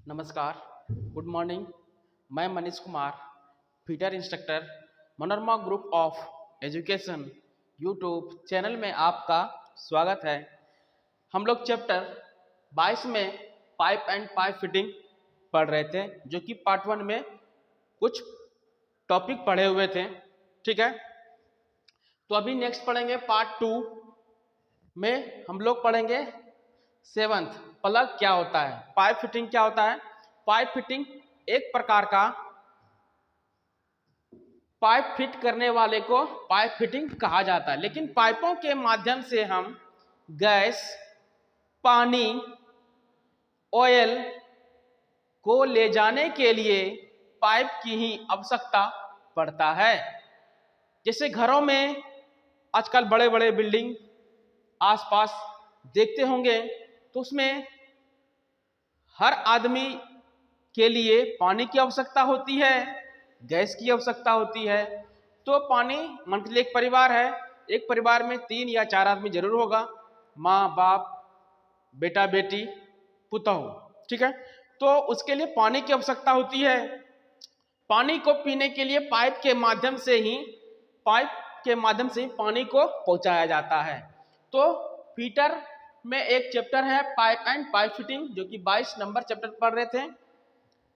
नमस्कार, good morning. मैं Manish Kumar, fitter instructor, Manorama group of education YouTube channel में आपका स्वागत है। हम लोग चैप्टर 22 में पाइप एंड पाइप फिटिंग पढ़ रहे थे, जो कि पार्ट 1 में कुछ टॉपिक पढ़े हुए थे। ठीक है, तो अभी नेक्स्ट पढ़ेंगे पार्ट 2 में। हम लोग पढ़ेंगे 7th, प्लग क्या होता है, पाइप फिटिंग क्या होता है। पाइप फिटिंग एक प्रकार का पाइप फिट करने वाले को पाइप फिटिंग कहा जाता है। लेकिन पाइपों के माध्यम से हम गैस, पानी, ऑयल को ले जाने के लिए पाइप की ही आवश्यकता पड़ता है। जैसे घरों में आजकल बड़े बड़े बिल्डिंग आसपास देखते होंगे, तो उसमें हर आदमी के लिए पानी की आवश्यकता होती है, गैस की आवश्यकता होती है। तो पानी, मान के लिए एक परिवार है, एक परिवार में 3 या 4 आदमी जरूर होगा, माँ बाप, बेटा बेटी, पुतहु। ठीक है, तो उसके लिए पानी की आवश्यकता होती है। पानी को पीने के लिए पाइप के माध्यम से ही पानी को पहुंचाया जाता है। तो फीटर में एक चैप्टर है पाइप एंड पाइप फिटिंग, जो कि 22 नंबर चैप्टर पढ़ रहे थे।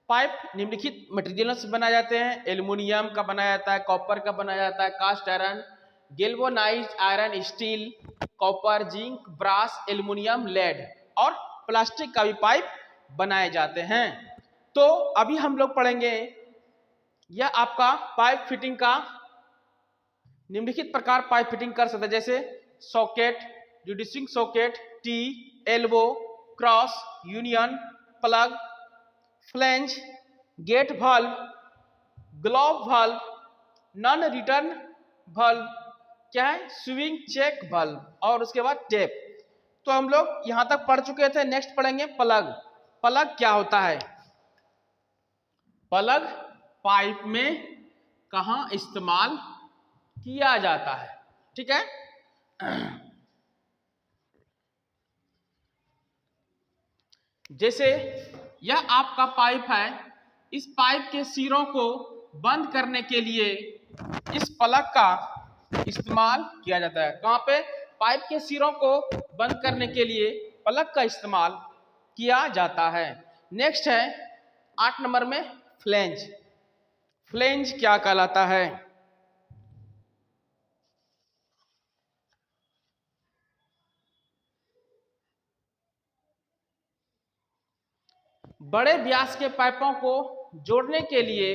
पाइप निम्नलिखित मटेरियलों से बनाए जाते हैं। एल्युमिनियम का बनाया जाता है, कॉपर का बनाया जाता है, cast iron, galvanised iron, steel, copper, zinc, brass, aluminium, lead और प्लास्टिक का भी पाइप बनाए जाते हैं। तो अभी हम लोग पढ़ेंगे यह आपका पाइप फिटिंग का निम्नलिखित प्रकार पाइप फिटिंग कर सकते हैं, जैसे socket, reducing socket, tee, elbow, cross, union, plug, flange, gate valve, globe valve, non return valve, क्या है, स्विंग चेक वाल्व, और उसके बाद टेप। तो हम लोग यहां तक पढ़ चुके थे। नेक्स्ट पढ़ेंगे प्लग। प्लग क्या होता है? प्लग पाइप में कहां इस्तेमाल किया जाता है? ठीक है, जैसे यह आपका पाइप है, इस पाइप के सिरों को बंद करने के लिए इस प्लग का इस्तेमाल किया जाता है। कहां पे? पाइप के सिरों को बंद करने के लिए प्लग का इस्तेमाल किया जाता है। नेक्स्ट है 8 नंबर में फ्लैंज। फ्लैंज क्या कहलाता है? बड़े व्यास के पाइपों को जोड़ने के लिए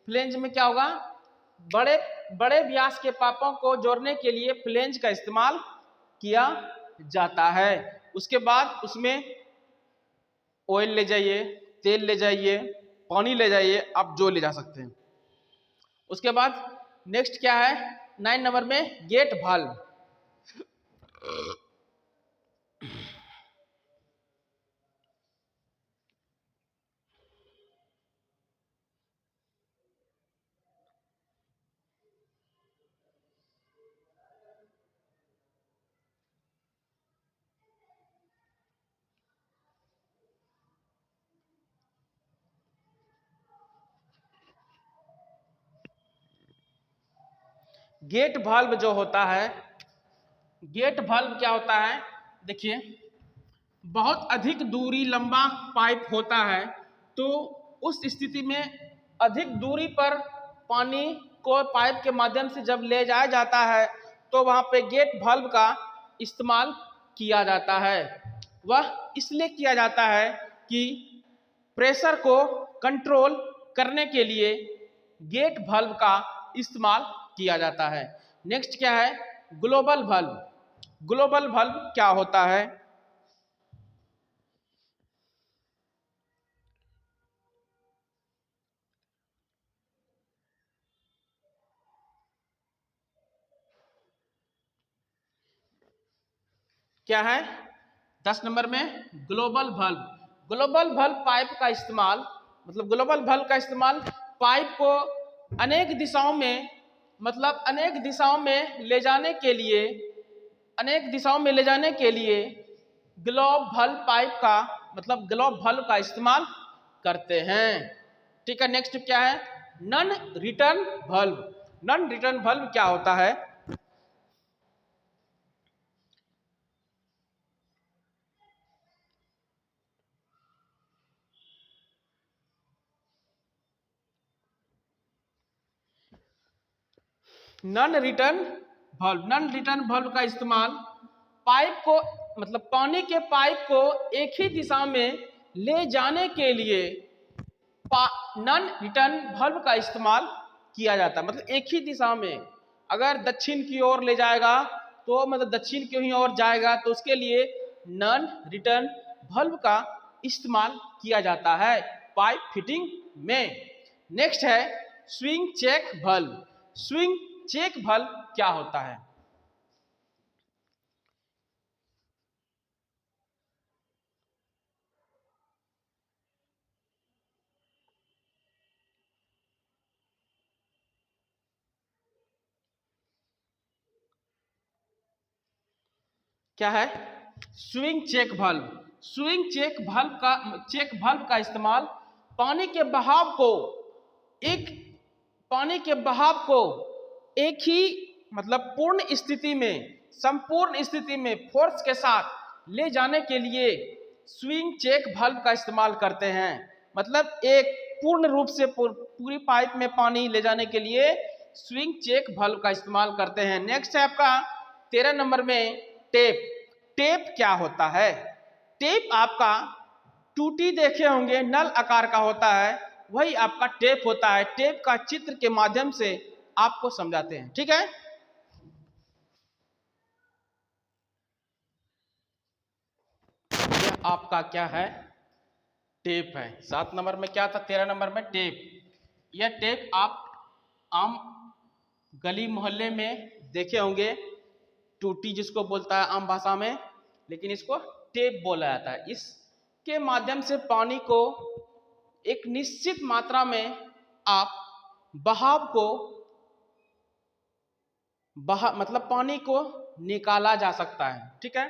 फ्लैंज में क्या होगा? बड़े व्यास के पाइपों को जोड़ने के लिए फ्लैंज का इस्तेमाल किया जाता है। उसके बाद उसमें ऑयल ले जाइए, तेल ले जाइए, पानी ले जाइए, आप जो ले जा सकते हैं। उसके बाद नेक्स्ट क्या है 9 नंबर में गेट वाल्व। गेट वाल्व जो होता है, गेट वाल्व क्या होता है? देखिए, बहुत अधिक दूरी लंबा पाइप होता है, तो उस स्थिति में अधिक दूरी पर पानी को पाइप के माध्यम से जब ले जाया जाता है, तो वहां पे गेट वाल्व का इस्तेमाल किया जाता है। वह इसलिए किया जाता है कि प्रेशर को कंट्रोल करने के लिए गेट वाल्व का इस्तेमाल किया जाता है। नेक्स्ट क्या है? Global valve. ग्लोबल वाल्व क्या होता है? क्या है 10 नंबर में? Global valve. Global valve pipe का इस्तेमाल, मतलब ग्लोबल वाल्व का इस्तेमाल पाइप को अनेक दिशाओं में, मतलब अनेक दिशाओं में ले जाने के लिए, ग्लोब वाल्व पाइप का, मतलब ग्लोब वाल्व का इस्तेमाल करते हैं। ठीक है, नेक्स्ट क्या है, non return valve. Non return valve क्या होता है? Non return valve, non return valve का इस्तेमाल पाइप को, मतलब पानी के पाइप को एक ही दिशा में ले जाने के लिए नॉन रिटर्न वाल्व का इस्तेमाल किया जाता है। मतलब एक ही दिशा में, अगर दक्षिण की ओर ले जाएगा तो मतलब दक्षिण की ओर जाएगा, तो उसके लिए नॉन रिटर्न वाल्व का इस्तेमाल किया जाता है पाइप फिटिंग में। नेक्स्ट है swing check valve. Swing check valve क्या होता है? क्या है? Swing check valve. Swing check valve का इस्तेमाल पानी के बहाव को एक पानी के बहाव को एक ही, मतलब पूर्ण स्थिति में, संपूर्ण स्थिति में फोर्स के साथ ले जाने के लिए स्विंग चेक वाल्व का इस्तेमाल करते हैं। मतलब एक पूर्ण रूप से पूरी पाइप में पानी ले जाने के लिए स्विंग चेक वाल्व का इस्तेमाल करते हैं। नेक्स्ट है आपका 13 नंबर में टेप। टेप क्या होता है? टेप आपका टूटी देखे होंगे, नल आकार का होता है, वही आपका टेप होता है। टेप का चित्र के माध्यम से आपको समझाते हैं। ठीक है, यह आपका क्या है? टेप है। 7 नंबर में क्या था? 13 नंबर में टेप। यह टेप आप आम गली मोहल्ले में देखे होंगे, टूटी जिसको बोलता है आम भाषा में, लेकिन इसको टेप बोला जाता है। इसके माध्यम से पानी को एक निश्चित मात्रा में आप बहाव को मतलब पानी को निकाला जा सकता है। ठीक है,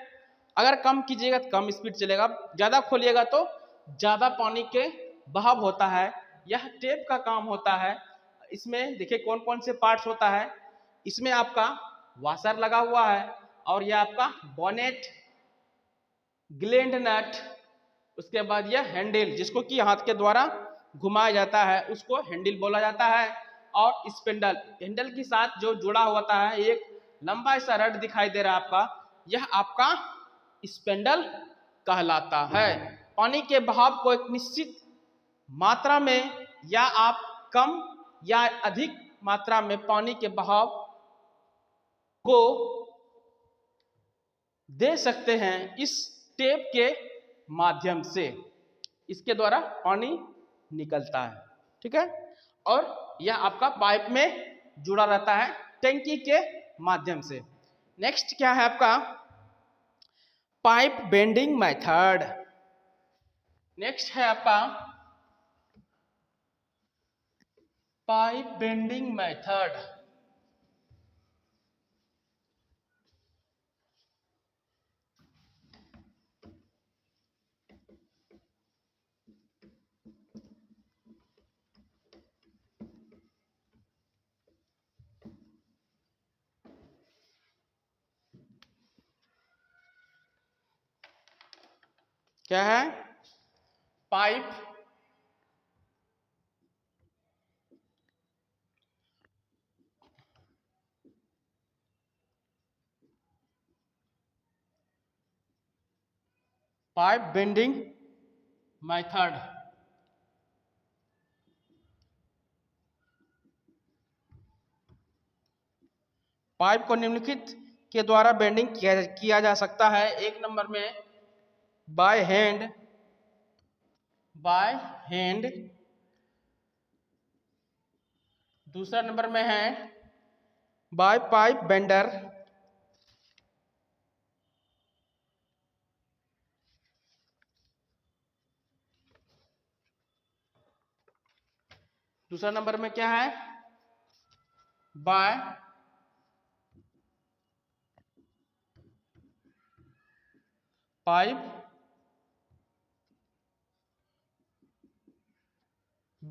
अगर कम कीजिएगा तो कम स्पीड चलेगा, ज़्यादा खोलिएगा तो ज़्यादा पानी के बहाव होता है। यह टेप का काम होता है। इसमें देखिए कौन कौन से पार्ट्स होता है। इसमें आपका वाशर लगा हुआ है, और यह आपका बोनेट, ग्लैंड नट, उसके बाद यह हैंडल जिसको कि हाथ के द्वारा घुमाया जाता है उसको हैंडल बोला जाता है, और स्पिंडल, हैंडल के साथ जो जुड़ा होता है एक लंबा सा रड दिखाई दे रहा है आपका, यह आपका स्पिंडल कहलाता है। पानी के बहाव को एक निश्चित मात्रा में या आप कम या अधिक मात्रा में पानी के बहाव को दे सकते हैं इस टेप के माध्यम से। इसके द्वारा पानी निकलता है। ठीक है, और यह आपका पाइप में जुड़ा रहता है टंकी के माध्यम से। नेक्स्ट क्या है आपका? Pipe bending method. नेक्स्ट है आपका पाइप बेंडिंग मेथड। क्या है? Pipe pipe bending method. Pipe को निम्नलिखित के द्वारा बेंडिंग किया जा सकता है। एक नंबर में बाय हैंड, बाय हैंड। दूसरा नंबर में है बाय पाइप बेंडर। दूसरा नंबर में क्या है? By pipe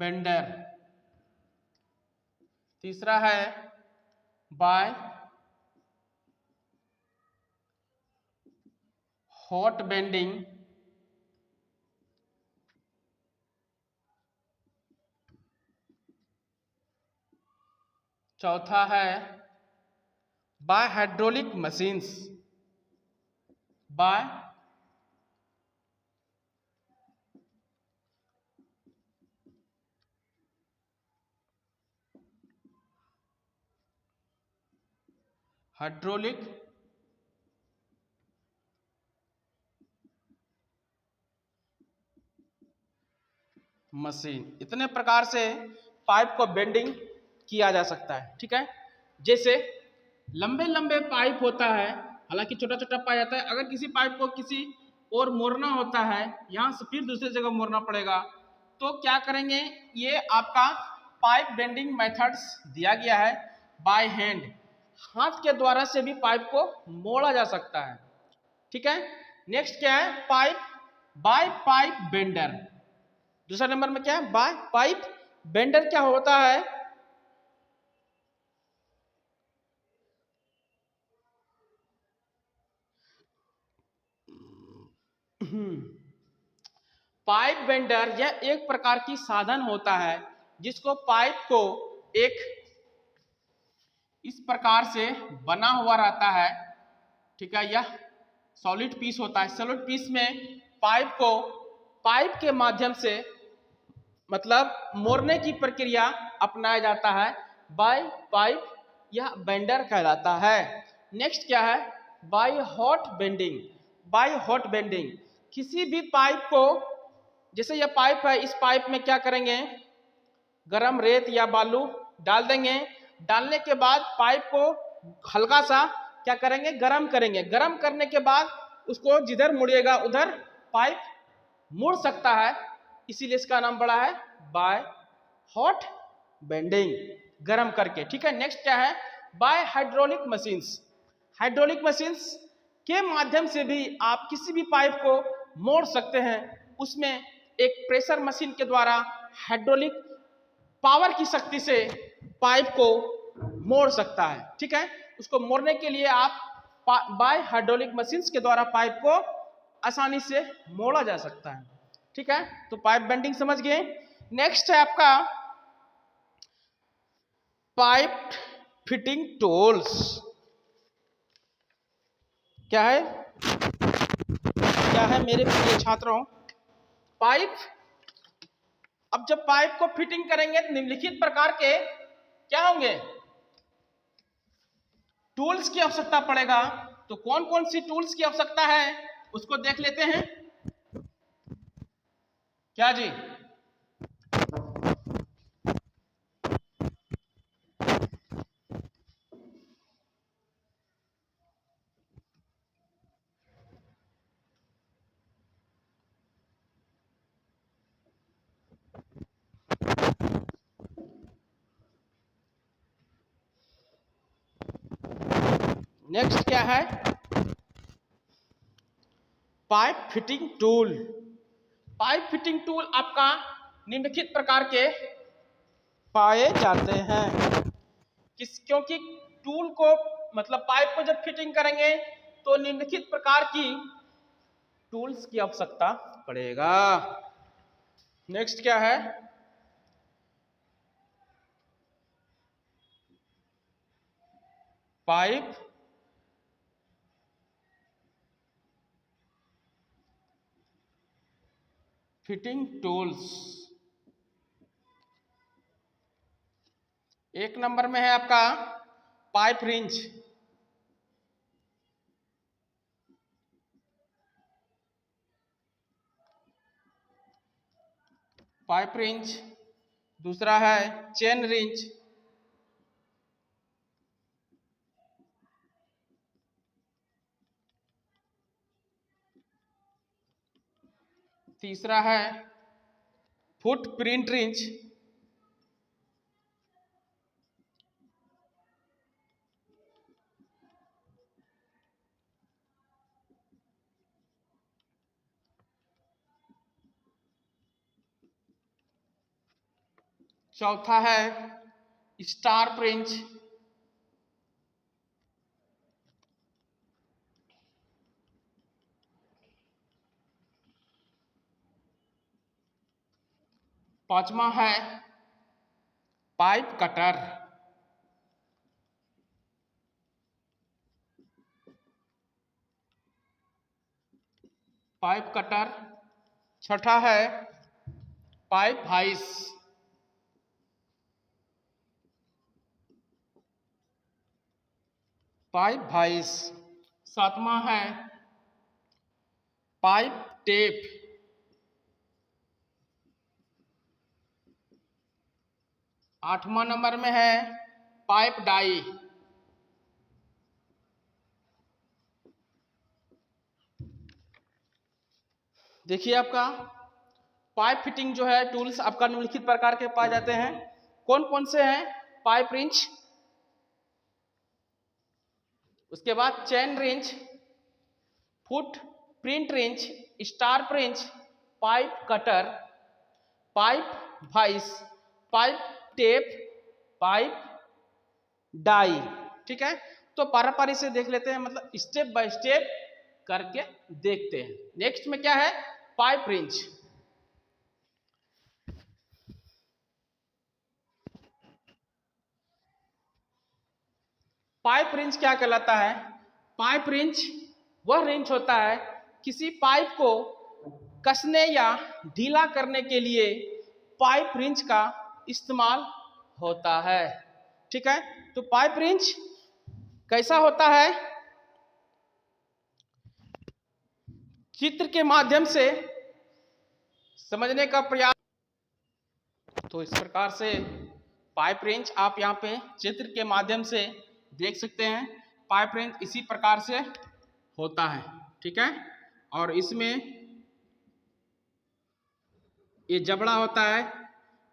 bender. तीसरा है बाय हॉट बेंडिंग। चौथा है by hydraulic machines. By hydraulic machine. इतने प्रकार से पाइप को बेंडिंग किया जा सकता है, ठीक है। जैसे लंबे लंबे पाइप होता है, हालांकि छोटा छोटा पाया जाता है। अगर किसी पाइप को किसी और मोड़ना होता है, यहाँ से फिर दूसरी जगह मोड़ना पड़ेगा, तो क्या करेंगे, ये आपका पाइप बेंडिंग मेथड्स दिया गया है। बाय हैंड, हाथ के द्वारा से भी पाइप को मोड़ा जा सकता है, ठीक है। नेक्स्ट क्या है, पाइप बाय पाइप बेंडर। दूसरा नंबर में क्या है, बाय पाइप बेंडर। क्या होता है, पाइप बेंडर यह एक प्रकार की साधन होता है जिसको पाइप को एक इस प्रकार से बना हुआ रहता है, ठीक है। यह सॉलिड पीस होता है। सॉलिड पीस में पाइप को पाइप के माध्यम से मतलब मोड़ने की प्रक्रिया अपनाया जाता है। बाय पाइप यह बेंडर कहलाता है। नेक्स्ट क्या है, by hot bending. Bye hot bending, किसी भी पाइप को, जैसे यह पाइप है, इस पाइप में क्या करेंगे, गरम रेत या बालू डाल देंगे। डालने के बाद पाइप को हल्का सा क्या करेंगे, गरम करेंगे। गरम करने के बाद उसको जिधर मुड़िएगा उधर पाइप मुड़ सकता है, इसीलिए इसका नाम पड़ा है बाय हॉट बेंडिंग, गरम करके, ठीक है। नेक्स्ट क्या है, by hydraulic machines. Hydraulic machines के माध्यम से भी आप किसी भी पाइप को मोड़ सकते हैं। उसमें एक प्रेशर मशीन के द्वारा हाइड्रोलिक पावर की शक्ति से पाइप को मोड़ सकता है, ठीक है। उसको मोड़ने के लिए आप बाय हाइड्रोलिक मशीन्स के द्वारा पाइप को आसानी से मोड़ा जा सकता है, ठीक है। तो पाइप बेंडिंग समझ गए। नेक्स्ट है आपका पाइप फिटिंग टूल्स। क्या है, क्या है मेरे प्रिय छात्रों, पाइप, अब जब पाइप को फिटिंग करेंगे तो निम्नलिखित प्रकार के क्या होंगे, टूल्स की आवश्यकता पड़ेगा। तो कौन कौन सी टूल्स की आवश्यकता है उसको देख लेते हैं, क्या जी। नेक्स्ट क्या है, pipe fitting tool. Pipe fitting tool आपका निम्नलिखित प्रकार के पाए जाते हैं। क्योंकि टूल को मतलब पाइप को जब फिटिंग करेंगे तो निम्नलिखित प्रकार की टूल्स की आवश्यकता पड़ेगा। नेक्स्ट क्या है, पाइप फिटिंग टूल्स। एक नंबर में है आपका पाइप रिंच। Pipe wrench. दूसरा है चेन रिंच। तीसरा है फुट प्रिंट रिंच। चौथा है स्टार फ्रिंज, पांचवा है पाइप कटर, पाइप कटर। छठा है पाइप वाइस, पाइप वाइस। सातवां है पाइप टेप, आठवां नंबर में है पाइप डाई। देखिए आपका पाइप फिटिंग जो है टूल्स आपका निम्नलिखित प्रकार के पाए जाते हैं। कौन कौन से हैं? पाइप रिंच, उसके बाद chain wrench, foot print wrench, star wrench, pipe cutter, pipe vice, pipe tape, pipe die. ठीक है, तो पारापारी से देख लेते हैं, मतलब स्टेप बाय स्टेप करके देखते हैं। नेक्स्ट में क्या है? Pipe wrench. पाइप रिंच क्या कहलाता है? पाइप रिंच वह रिंच होता है किसी पाइप को कसने या ढीला करने के लिए पाइप रिंच का इस्तेमाल होता है। ठीक है, तो पाइप रिंच कैसा होता है? चित्र के माध्यम से समझने का प्रयास। तो इस प्रकार से पाइप रिंच आप यहाँ पे चित्र के माध्यम से देख सकते हैं। पाइप रिंच इसी प्रकार से होता है। ठीक है, और इसमें ये जबड़ा होता है,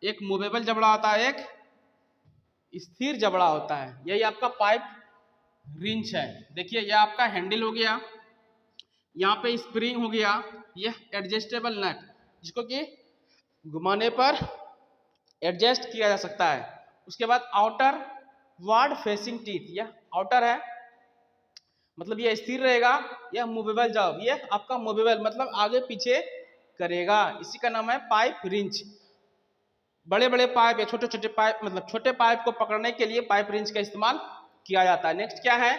एक मूवेबल जबड़ा होता है, एक स्थिर जबड़ा होता है। यही आपका पाइप रिंच है। देखिए यह आपका हैंडल हो गया, यहाँ पे स्प्रिंग हो गया, यह एडजस्टेबल नट जिसको कि घुमाने पर एडजस्ट किया जा सकता है। उसके बाद आउटर वार्ड फेसिंग टीथ, यह आउटर है, मतलब यह स्थिर रहेगा। यह मूवेबल जॉब, यह आपका मूवेबल मतलब आगे पीछे करेगा, इसी का नाम है पाइप रिंच। बड़े बड़े पाइप या छोटे छोटे पाइप, मतलब छोटे पाइप को पकड़ने के लिए पाइप रिंच का इस्तेमाल किया जाता है। नेक्स्ट क्या है?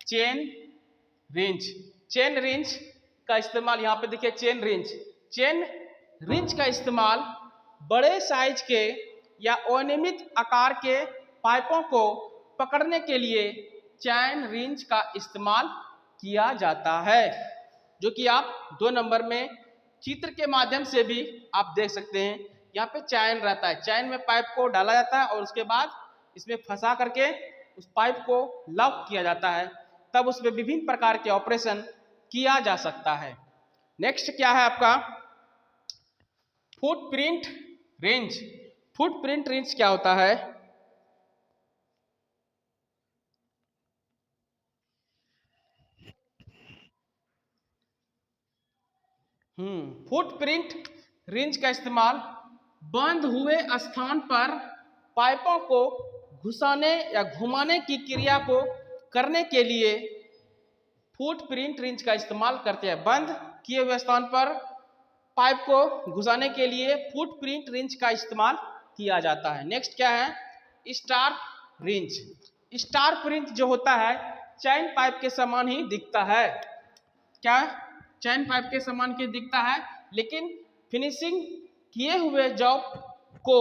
Chain wrench. चेन रिंच का इस्तेमाल, यहाँ पे देखिए चेन रिंच। चेन रिंच का इस्तेमाल बड़े साइज के या अनियमित आकार के पाइपों को पकड़ने के लिए चैन रिंच का इस्तेमाल किया जाता है, जो कि आप 2 नंबर में चित्र के माध्यम से भी आप देख सकते हैं। यहाँ पे चैन रहता है, चैन में पाइप को डाला जाता है और उसके बाद इसमें फंसा करके उस पाइप को लॉक किया जाता है, तब उसमें विभिन्न प्रकार के ऑपरेशन किया जा सकता है। नेक्स्ट क्या है आपका? Footprint range. फुटप्रिंट रेंज क्या होता है? फुटप्रिंट रेंज का इस्तेमाल बंद हुए स्थान पर पाइपों को घुसाने या घुमाने की क्रिया को करने के लिए फुटप्रिंट रेंज का इस्तेमाल करते हैं। बंद किए हुए स्थान पर पाइप को घुसाने के लिए फुटप्रिंट रेंज का इस्तेमाल किया जाता है। नेक्स्ट क्या है? Star range. स्टार रेंज जो होता है चैन पाइप के समान ही दिखता है। क्या? चैन पाइप के समान के दिखता है, लेकिन फिनिशिंग किए हुए जॉब को